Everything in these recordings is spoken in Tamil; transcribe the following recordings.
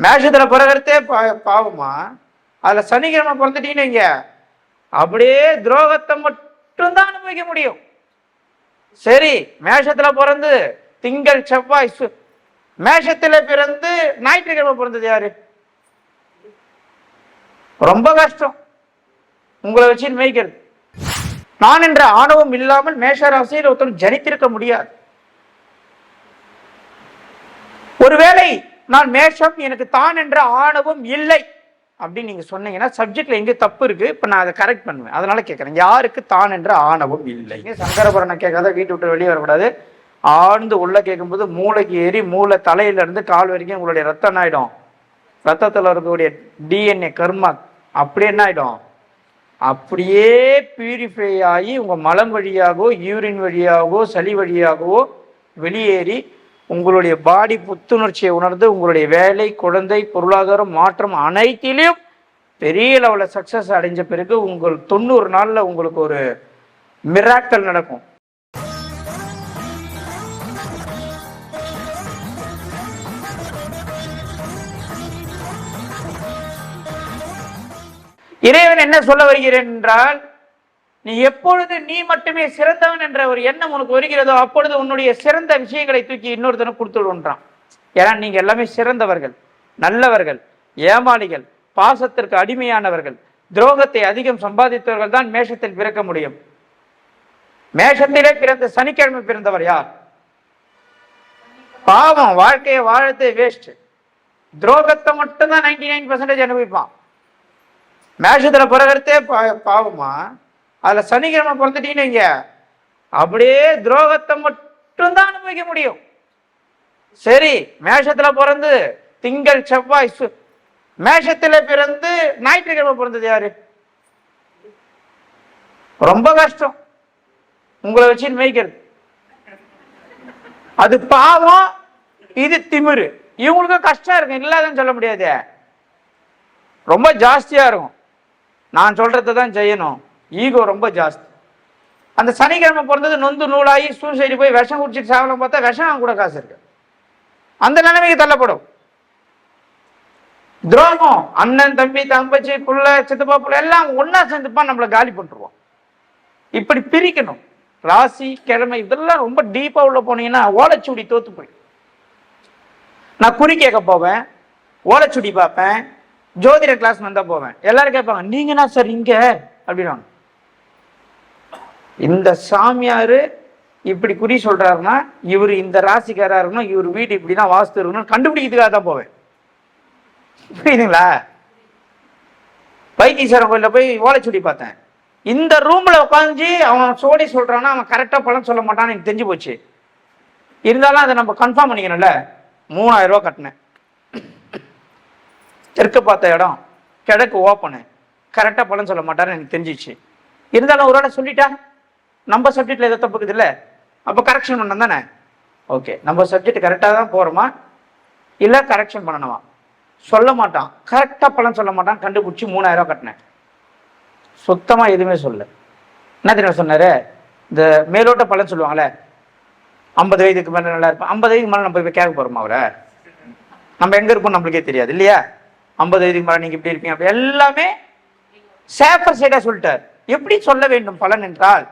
மேஷத்துல பிறகுறதே பாவமா, அதுல சனிக்கிழமை பிறந்துட்டீங்கன்னு வைங்க, அப்படியே துரோகத்தை மட்டும்தான் அனுபவிக்க முடியும். சரி, மேஷத்துல பிறந்து திங்கள் செவ்வாய் மேஷத்துல பிறந்து ஞாயிற்றுக்கிழமை பிறந்தது யாரு? ரொம்ப கஷ்டம் உங்களை வச்சு மேய்க்கிறது. நான் என்ற ஆணவம் இல்லாமல் மேஷ ராசியில் ஒருத்தன் ஜனித்திருக்க முடியாது. ஒருவேளை நான் மேஷம், எனக்கு தான் என்ற ஆணவம் இல்லை அப்படின்னு நீங்க சொன்னீங்கன்னா சப்ஜெக்ட்ல எங்க தப்பு இருக்கு, இப்ப நான் அதை கரெக்ட் பண்ணுவேன். அதனால கேட்கறேன், யாருக்கு தான் என்ற ஆணவம் இல்லை? சங்கரபுரனை கேட்காத, வீட்டு விட்டு வெளியே வரக்கூடாது. ஆழ்ந்து உள்ள கேட்கும்போது மூளைக்கு ஏறி மூளை தலையில இருந்து கால் வரைக்கும் உங்களுடைய ரத்தம் ஆயிடும். ரத்தத்தில் இருக்கக்கூடிய டிஎன்ஏ கர்மா அப்படியே என்ன ஆயிடும், அப்படியே பியூரிஃபை ஆகி உங்க மலம் வழியாகவோ யூரின் வழியாகவோ சளி வழியாகவோ வெளியேறி உங்களுடைய பாடி புத்துணர்ச்சியை உணர்ந்து உங்களுடைய வேலை, குழந்தை, பொருளாதாரம் மாற்றம் அனைத்திலையும் பெரிய லெவலில் சக்சஸ் அடைஞ்ச பிறகு உங்கள் 90 நாள்ல உங்களுக்கு ஒரு மிராக்கல் நடக்கும். இறைவன் என்ன சொல்ல வருகிறேன் என்றால், நீ எப்பொழுது நீ மட்டுமே சிறந்தவன் என்ற ஒரு எண்ணம் உனக்கு வருகிறதோ அப்பொழுது உன்னுடைய சிறந்த விஷயங்களை தூக்கி இன்னொருத்தனுக்கு கொடுத்துடுன்றான். ஏன்னா நீங்க எல்லாமே சிறந்தவர்கள், நல்லவர்கள், ஏமாளிகள், பாசத்திற்கு அடிமையானவர்கள், துரோகத்தை அதிகம் சம்பாதித்தவர்கள் தான் மேஷத்தில் பிறக்க முடியும். மேஷத்திலே பிறந்த சனிக்கிழமை பிறந்தவர் யார்? பாவம், வாழ்க்கையை வாழத்து வேஸ்ட். துரோகத்தை மட்டும்தான் 99% அனுபவிப்பான். மேஷத்துல பிறகுறதே பாவமா, அதுல சனிக்கிழமை பிறந்துட்டீங்கன்னு வைங்க, அப்படியே துரோகத்தை மட்டும்தான் அனுபவிக்க முடியும். சரி, மேஷத்துல பிறந்து திங்கள் செவ்வாய் மேஷத்துல பிறந்து ஞாயிற்றுக்கிழமை பிறந்தது யாரு? ரொம்ப கஷ்டம் உங்களை வச்சு மேய்க்கிறது. அது பாவம், இது திமிரு. இவங்களுக்கு கஷ்டம் இருக்கும், இல்லாதன்னு சொல்ல முடியாது, ரொம்ப ஜாஸ்தியா இருக்கும். நான் சொல்றதை தான் செய்யணும், ஈகோ ரொம்ப ஜாஸ்தி. அந்த சனிக்கிழமை பிறந்தது நொந்து நூலாகி சூசைடு போய் விஷம் குடிச்சிட்டு சாவலம் பார்த்தா விஷம் கூட காசு இருக்கு, அந்த நிலைமைக்கு தள்ளப்படும். துரோகம், அண்ணன் தம்பி தம்பச்சி புள்ள சித்தப்பா புள்ள எல்லாம் ஒன்னா சேர்ந்துப்பான், நம்மளை காலி பண்ணிருவோம். இப்படி பிரிக்கணும். ராசி கிழமை இதெல்லாம் ரொம்ப டீப்பா உள்ள போனீங்கன்னா ஓலைச்சுடி தோத்து போய். நான் குறி கேட்க போவேன், ஓலைச்சுடி பார்ப்பேன், ஜோதிட கிளாஸ் வந்தா போவேன். எல்லாரும் கேட்பாங்க, நீங்கன்னா சார் இங்க அப்படின்னாங்க. இந்த சாமியாரு இப்படி குறி சொல்றாருன்னா இவர் இந்த ராசிக்காரா இருக்கணும், இவர் வீடு இப்படிதான் வாஸ்து இருக்கணும் கண்டுபிடிக்கிறதுக்காக தான் போவேன். புரியுதுங்களா? வைத்தீஸ்வரன் கோயில போய் ஓலைச்சுடி பார்த்தேன். இந்த ரூம்ல உட்காந்து அவன் சோடி சொல்றான்னா அவன் கரெக்டா பலன் சொல்ல மாட்டான்னு எனக்கு தெரிஞ்சு போச்சு. இருந்தாலும் அதை நம்ம கன்ஃபார்ம் பண்ணிக்கணும்ல. 3000 ரூபாய் கட்டினேன். தெற்கு பார்த்த இடம், கிழக்கு ஓப்பனு, கரெக்டா பலன் சொல்ல மாட்டாருன்னு எனக்கு தெரிஞ்சிச்சு. இருந்தாலும் ஒரு வேளை சொல்லிட்டா நம்ம சப்ஜெக்ட்ல எதை தப்புக்குது இல்லை, அப்போ கரெக்ஷன் பண்ண தானே. ஓகே, நம்ம சப்ஜெக்ட் கரெக்டாக தான் போகிறோமா இல்லை கரெக்ஷன் பண்ணணுமா? சொல்ல மாட்டான், கரெக்டாக பலன் சொல்ல மாட்டான். கண்டுபிடிச்சி 3000 ரூபாய் கட்டினேன். சுத்தமாக எதுவுமே சொல்ல. என்ன தெரியுமா சொன்னாரு? இந்த மேலோட்ட பலன் சொல்லுவாங்களே, 50 வயதுக்கு மேலே நல்லா இருப்பேன். 50 வயதுக்கு மேலே நம்ம போய் கேட்க போகிறோமா? அவரை நம்ம எங்கே இருப்போம் நம்மளுக்கே தெரியாது இல்லையா? 50 வயதுக்கு மேலே நீங்கள் இப்படி இருப்பீங்க, அப்படி எல்லாமே சேஃபர் சைடாக சொல்லிட்டார். எப்படி சொல்ல வேண்டும் பலன் என்றால்,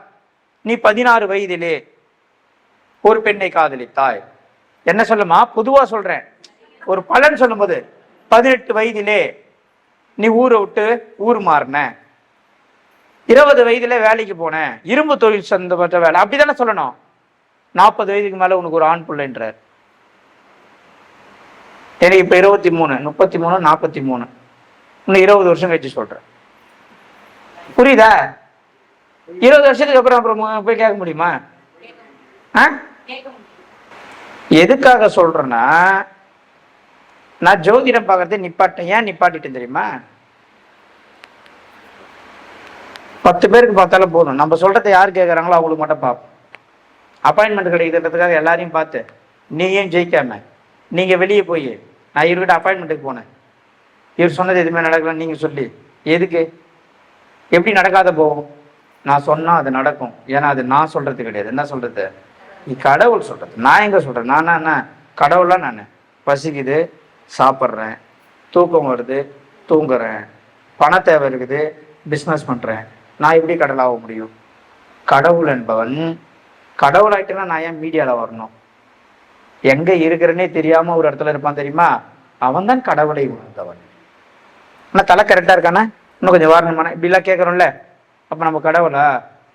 நீ 16 வயதிலே ஒரு பெண்ணை காதலித்தாய். என்ன சொல்லுமா? பொதுவா சொல்றேன். ஒரு பலன் சொல்லும் போது 18 வயதிலே நீ ஊரை விட்டு ஊர் மாறின, 20 வயதுல வேலைக்கு போன, இரும்பு தொழில் சம்பந்தப்பட்ட வேலை, அப்படித்தானே சொல்லணும். 40 வயதுக்கு மேல உனக்கு ஒரு ஆண் பிள்ளைன்றார். எனக்கு இப்ப 23, 33, 43, இன்னும் 20 வருஷம் கழிச்சு சொல்றேன். புரியுதா? 20 வருஷத்துக்கு அப்புறம் போய் கேட்க முடியுமா? எதுக்காக சொல்றேன்னா, நான் ஜோதிடம் பார்க்கறதை நிப்பாட்டேன். ஏன் நிப்பாட்டிட்டு தெரியுமா? 10 பேருக்கு பார்த்தாலும் போதும், நம்ம சொல்றதை யார் கேட்கறாங்களோ அவங்களுக்கு மட்டும் பார்ப்போம். அப்பாயின்மெண்ட் கிடைக்கிறதுக்காக எல்லாரையும் பார்த்து நீயும் ஜெயிக்காம நீங்க வெளியே போய் நான் இவர்கிட்ட அப்பாயின்மெண்ட்டுக்கு போனேன், இவர் சொன்னது எதுவுமே நடக்கலன்னு நீங்க சொல்லி எதுக்கு? எப்படி நடக்காத போகும்? நான் சொன்னா அது நடக்கும். ஏன்னா அது நான் சொல்றது கிடையாது. என்ன சொல்றது? நீ கடவுள் சொல்றது. நான் எங்க சொல்றேன்? நான் கடவுள்லாம் நான் பசிக்குது, சாப்பிட்றேன், தூக்கம் வருது, தூங்குறேன். பண தேவை இருக்குது, பிஸ்னஸ் பண்றேன். நான் எப்படி கடவுளாக முடியும்? கடவுள் என்பவன் கடவுளாயிட்டுனா நான் ஏன் மீடியால வரணும்? எங்க இருக்கிறேன்னே தெரியாம ஒரு இடத்துல இருப்பான் தெரியுமா? அவன் தான் கடவுளை உணர்ந்தவன். ஆனா தலை கரெக்டா இருக்கானா? இன்னும் கொஞ்சம் வாரணமான இப்படிலாம் கேட்கறோம்ல. அப்ப நம்ம கடவுளா?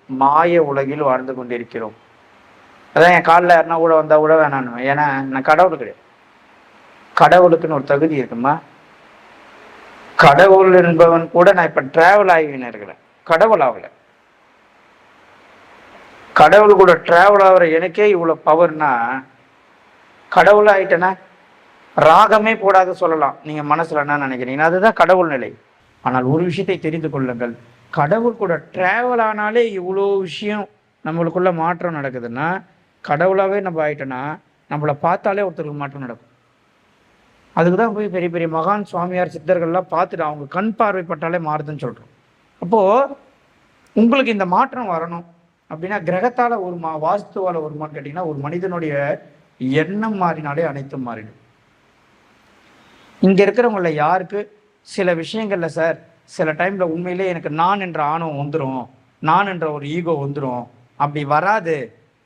மாய உலகில் வாழ்ந்து கொண்டிருக்கிறோம். அதான் என் காலில் யாருன்னா ஊட வந்தா ஊட வேணான்னு. ஏன்னா நான் கடவுள் கிடையாது. கடவுளுக்குன்னு ஒரு தகுதி இருக்குமா? கடவுள் என்பவன் கூட நான் இப்ப டிராவல் ஆகின்னு இருக்கிறேன், கடவுள் ஆகல. கடவுள் கூட டிராவல் ஆகிற எனக்கே இவ்வளவு பவர்னா கடவுள் ஆயிட்டேன்னா ராகமே போடாத சொல்லலாம். நீங்க மனசுல என்ன நினைக்கிறீங்க? அதுதான் கடவுள் நிலை. ஆனால் ஒரு விஷயத்தை தெரிந்து கொள்ளுங்கள், கடவுள் கூட டிராவல் ஆனாலே இவ்வளோ விஷயம் நம்மளுக்குள்ள மாற்றம் நடக்குதுன்னா, கடவுளாவே நம்ம ஆயிட்டோன்னா நம்மளை பார்த்தாலே ஒருத்தருக்கு மாற்றம் நடக்கும். அதுக்கு தான் போய் பெரிய பெரிய மகான் சுவாமியார் சித்தர்கள்லாம் பார்த்துட்டு அவங்க கண் பார்வைப்பட்டாலே மாறுதுன்னு சொல்றோம். அப்போ உங்களுக்கு இந்த மாற்றம் வரணும் அப்படின்னா கிரகத்தால ஒரு வாஸ்துவால வருமானு கேட்டீங்கன்னா, ஒரு மனிதனுடைய எண்ணம் மாறினாலே அனைத்தும் மாறிடும். இங்க இருக்கிறவங்கள யாருக்கு சில விஷயங்கள்ல சார் சில டைம்ல உண்மையிலே எனக்கு நான் என்ற ஆணவம் வந்துடும், நான் என்ற ஒரு ஈகோ வந்துடும், அப்படி வராது.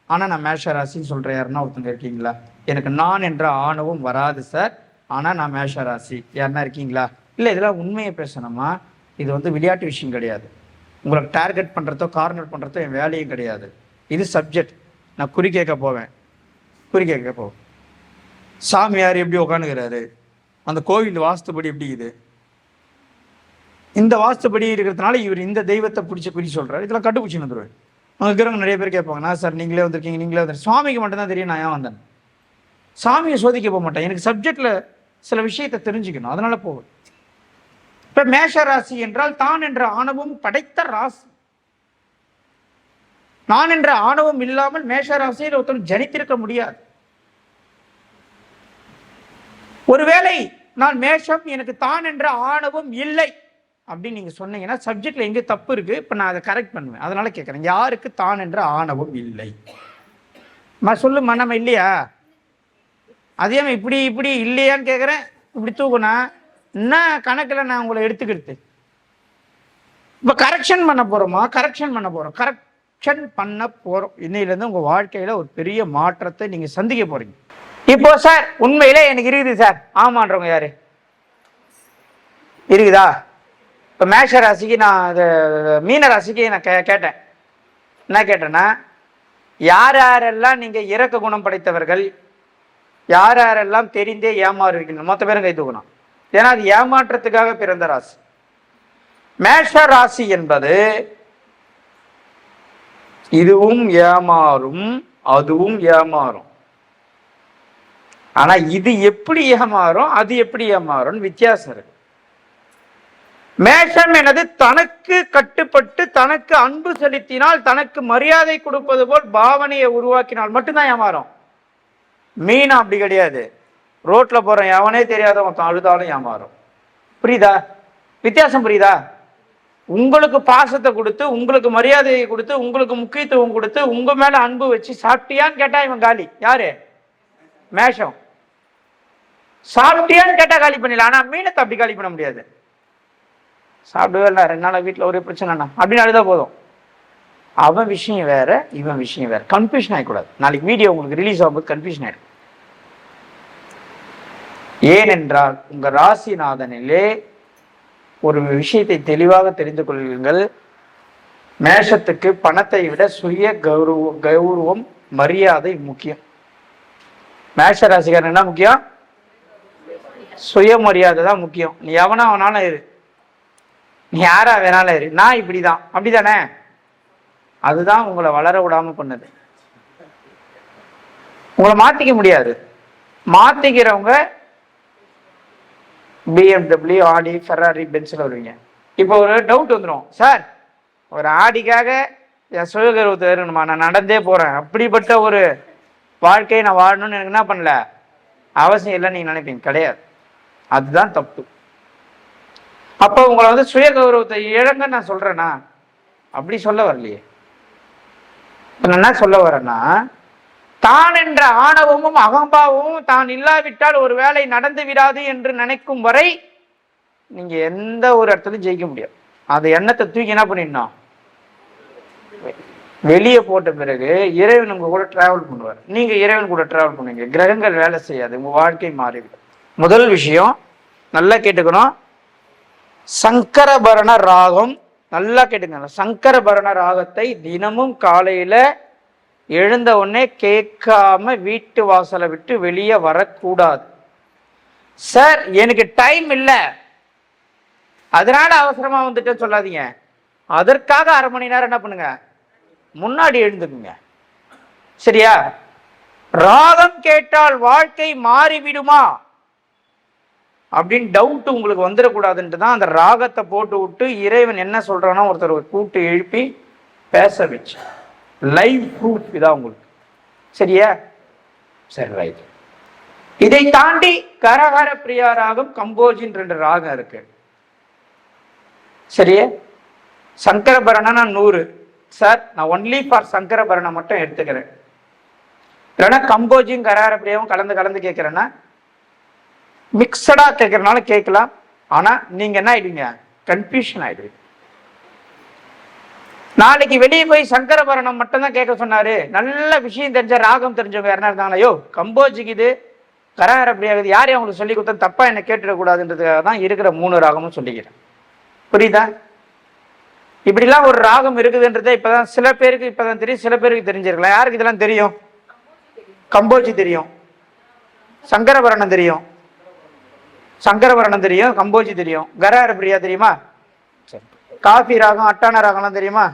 ஆனா நான் மேஷ ராசின்னு சொல்றேன். யாருன்னா ஒருத்தங்க இருக்கீங்களா? எனக்கு நான் என்ற ஆணவம் வராது சார், ஆனா நான் மேஷ ராசி. யாருன்னா இருக்கீங்களா? இல்லை, இதெல்லாம் உண்மையை பேசணுமா? இது வந்து விளையாட்டு விஷயம் கிடையாது. உங்களுக்கு டார்கெட் பண்றதோ கார்னர் பண்றதோ என் வேலையும் கிடையாது. இது சப்ஜெக்ட். நான் குறி கேட்க போவேன். சாமியார் எப்படி உட்காந்துக்கிறாரு, அந்த கோவில் வாஸ்துபடி எப்படி இது, இந்த வாஸ்துபடி இருக்கிறதுனால இவர் இந்த தெய்வத்தை பிடிச்ச குறி சொல்றாரு, இதெல்லாம் கண்டுபிடிச்சு வந்துடுவேன். அங்கே இருக்கிறவங்க நிறைய பேர் கேட்பாங்க, நான் சார் நீங்களே வந்திருக்கீங்க, நீங்களே வந்து சுவாமிக்கு மட்டும்தான் தெரியும் நான் ஏன் வந்தேன். சாமியை சோதிக்க போக மாட்டேன், எனக்கு சப்ஜெக்ட்ல சில விஷயத்தை தெரிஞ்சுக்கணும், அதனால போவேன். இப்ப மேஷ ராசி என்றால் தான் என்ற ஆணவம் படைத்த ராசி. நான் என்ற ஆணவம் இல்லாமல் மேஷ ராசியில் ஒருத்தர் ஜனித்திருக்க முடியாது. ஒருவேளை நான் மேஷம், எனக்கு தான் என்ற ஆணவம் இல்லை அப்படின்னு நீங்க சொன்னீங்கன்னா சப்ஜெக்ட்ல எங்க தப்பு இருக்கு, இப்ப நான் அதை கரெக்ட் பண்ணுவேன். அதனால கேட்கறேன், யாருக்கு தான் என்ற ஆணவம் இல்லை? சொல்லுமா, நம்ம இல்லையா? அதே இப்படி இப்படி இல்லையான்னு கேட்கறேன். இப்படி தூக்குனா என்ன கணக்கில் நான் உங்களை எடுத்துக்கிறது? இப்ப கரெக்ஷன் பண்ண போறோமா? கரெக்ஷன் பண்ண போறோம். இன்னையிலேருந்து உங்க வாழ்க்கையில ஒரு பெரிய மாற்றத்தை நீங்க சந்திக்க போறீங்க. இப்போ சார் உண்மையிலே எனக்கு இருக்குது சார் ஆமான்றவங்க யாரு இருக்குதா? இப்ப மேஷ ராசிக்கு நான் மீன ராசிக்கு நான் கேட்டேன். என்ன கேட்டேன்னா, யார் யாரெல்லாம் நீங்க இரக்க குணம் படைத்தவர்கள், யார் யாரெல்லாம் தெரிந்தே ஏமாறுவீங்க, மொத்த பேரும் கை தூக்கணும். ஏன்னா அது ஏமாற்றத்துக்காக பிறந்த ராசி. மேஷ ராசி என்பது இதுவும் ஏமாறும் அதுவும் ஏமாறும். ஆனா இது எப்படி ஏமாறும் அது எப்படி ஏமாறும் வித்தியாசம் இருக்கு. மேஷம் எனது தனக்கு கட்டுப்பட்டு தனக்கு அன்பு செலுத்தினால் தனக்கு மரியாதை கொடுப்பது போல் பாவனையை உருவாக்கினால் மட்டும்தான் ஏமாறும். மீனா அப்படி கிடையாது. ரோட்ல போறேன் எவனே தெரியாத மொத்தம் அழுதாலும் ஏமாறும். புரியுதா வித்தியாசம்? புரியுதா? உங்களுக்கு பாசத்தை கொடுத்து, உங்களுக்கு மரியாதையை கொடுத்து, உங்களுக்கு முக்கியத்துவம் கொடுத்து, உங்க மேல அன்பு வச்சு சாப்பிட்டியான்னு கேட்டா இவன் காலி. யாரு? மேஷம். சாப்பிட்டியான்னு கேட்டா காலி பண்ணிடலாம். ஆனா மீனத்தை அப்படி காலி பண்ண முடியாது. சாப்பிடவே இல்லை, 2 நாள் வீட்டுல ஒரே பிரச்சனைண்ணா அப்படின்னு அழுதா போதும். அவன் விஷயம் வேற, இவன் விஷயம் வேற. கன்ஃபியூஷன் ஆகிக்கூடாது. நாளைக்கு வீடியோ உங்களுக்கு ரிலீஸ் ஆகும்போது கன்ஃபியூஷன் ஆயிடும். ஏனென்றால் உங்க ராசிநாதனிலே ஒரு விஷயத்தை தெளிவாக தெரிந்து கொள்ளுங்கள். மேஷத்துக்கு பணத்தை விட சுய கௌரவம் மரியாதை முக்கியம். மேஷ ராசிக்காரன் என்ன முக்கியம்? சுயமரியாதை தான் முக்கியம். நீ எவனா வேணாலும் இரு, நீ யாரா வேணாலும் இரு, நான் இப்படிதான், அப்படிதானே? அதுதான் உங்களை வளர விடாம பண்ணுது. உங்களை மாத்திக்க முடியாது. மாத்திக்கிறவங்க BMW, ஆடி, ஃபெராரி, பென்ஸில் வருவீங்க. இப்போ ஒரு டவுட் வந்துடும், சார் ஒரு ஆடிக்காக என் சுயகர்வத்தை இருக்கணுமா? நான் நடந்தே போறேன், அப்படிப்பட்ட ஒரு வாழ்க்கையை நான் வாழணும்னு எனக்கு என்ன பண்ணல அவசியம் இல்லைன்னு நீங்க நினைப்பீங்க. கிடையாது, அதுதான் தப்பு. அப்போ உங்களை வந்து சுய கௌரவத்தை இழங்க நான் சொல்றேன்னா அப்படி சொல்ல வரலையே. நான் என்ன சொல்ல வரேன்னா, தான் என்ற ஆணவமும் அகம்பாவமும் தான் இல்லாவிட்டால் ஒரு வேலை நடந்து விடாது என்று நினைக்கும் வரை நீங்க எந்த ஒரு இடத்துலையும் ஜெயிக்க முடியாது. அந்த எண்ணத்தை தூக்கி என்ன பண்ணிடணும், வெளியே போட்ட பிறகு இறைவன் உங்க கூட டிராவல் பண்ணுவார். நீங்க இறைவன் கூட டிராவல் பண்ணுவீங்க. கிரகங்கள் வேலை செய்யாது, உங்க வாழ்க்கை மாறிவிடும். முதல் விஷயம் நல்லா கேட்டுக்கணும். சங்கரபரண ராகம் நல்லா கேட்டுக்கணும். சங்கரபரண ராகத்தை தினமும் காலையில எழுந்த உடனே கேட்காம வீட்டு வாசலை விட்டு வெளியே வரக்கூடாது. சார் எனக்கு டைம் இல்லை அதனால அவசரமா வந்துட்டு சொல்லாதீங்க. அதற்காக அரை மணி நேரம் என்ன பண்ணுங்க, முன்னாடி எழுந்துக்குங்க. சரியா? ராகம் கேட்டால் வாழ்க்கை மாறிவிடுமா அப்படின்னு டவுட் உங்களுக்கு வந்துடக்கூடாதுன்ட்டு தான் அந்த ராகத்தை போட்டு விட்டு இறைவன் என்ன சொல்றானோ ஒருத்தர் கூட்டு எழுப்பி பேச வச்சு லைவ் ப்ரூஃப் இதான் உங்களுக்கு. சரியா? சரி, ரைட். இதை தாண்டி கரஹர பிரியா ராகம், கம்போஜின் 2 ராகம் இருக்கு. சரியா? சங்கரபரணனா 100. சார் நான் ஒன்லி ஃபார் சங்கரபரணம் மட்டும் எடுத்துக்கிறேன், இல்லைன்னா கம்போஜியும் கரஹர பிரியாவும் கலந்து கேட்கிறேன்னா மிக்சடா கேட்கறதுனால கேட்கலாம். ஆனா நீங்க என்ன ஆயிடுவீங்க, கன்ஃபியூஷன் ஆயிடுவீங்க. நாளைக்கு வெளியே போய் சங்கரபரணம் மட்டும் தான் கேட்க சொன்னாரு, நல்ல விஷயம் தெரிஞ்ச ராகம் தெரிஞ்சவங்க யாருன்னா இருந்தாங்களா, யோ கம்போஜிக்கு இது கரஹர பிரியாகுது யாரையும் அவங்களுக்கு சொல்லி கொடுத்தா தப்பா என்ன கேட்டுடக்கூடாதுன்றதுக்காக தான் இருக்கிற 3 ராகமும் சொல்லிக்கிறேன். புரியுதா? இப்படிலாம் ஒரு ராகம் இருக்குதுன்றதை இப்பதான் சில பேருக்கு இப்பதான் தெரியும், சில பேருக்கு தெரிஞ்சிருக்கலாம். யாருக்கு இதெல்லாம் தெரியும்? கம்போஜி தெரியும், சங்கரபரணம் தெரியும், கம்போஜி தெரியும், கரஹர பிரியா தெரியுமா? சரி. காஃபி ராகம், அட்டான ராகம்லாம் தெரியுமா?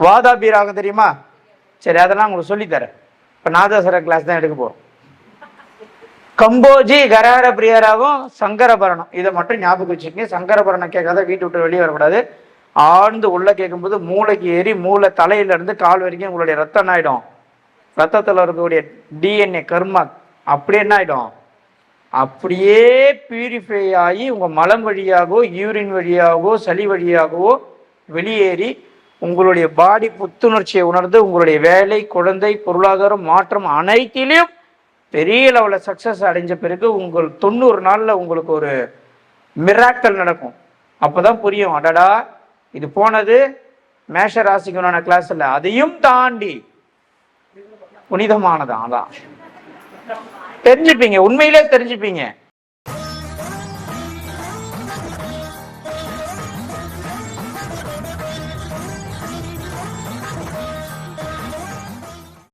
வாதாபி ராகம் தெரியுமா? சரி, அதெல்லாம் உங்களுக்கு சொல்லித்தரேன். இப்ப நாதஸ்வர கிளாஸ் தான் எடுக்க போறோம். கம்போஜி, கரஹர பிரியா ராகம், சங்கரபரணம், இதை மட்டும் ஞாபகம் வச்சுக்கோங்க. சங்கரபரணம் கேட்காத வீட்டு விட்டு வெளியே வரக்கூடாது. ஆழ்ந்து உள்ள கேட்கும்போது மூளைக்கு ஏறி மூளை தலையில இருந்து கால் வரைக்கும் உங்களுடைய ரத்தம் ஆயிடும். ரத்தத்தில் இருக்கக்கூடிய டிஎன்ஏ கர்மா அப்படியே என்ன ஆயிடும், அப்படியே பியூரிஃபை ஆகி உங்க மலம் வழியாகவோ யூரின் வழியாகவோ சளி வழியாகவோ வெளியேறி உங்களுடைய பாடி புத்துணர்ச்சியை உணர்ந்து உங்களுடைய வேலை, குழந்தை, பொருளாதாரம், மாற்றம் அனைத்திலையும் பெரிய லெவலில் சக்சஸ் அடைஞ்ச பிறகு உங்கள் 90 நாள்ல உங்களுக்கு ஒரு மிராக்கல் நடக்கும். அப்பதான் புரியும், அடடா இது போனது மேஷ ராசிக்குனான கிளாஸ் இல்லை, அதையும் தாண்டி புனிதமானதான். அதான் தெரிஞ்சுப்பீங்க, உண்மையிலே தெரிஞ்சுப்பீங்க.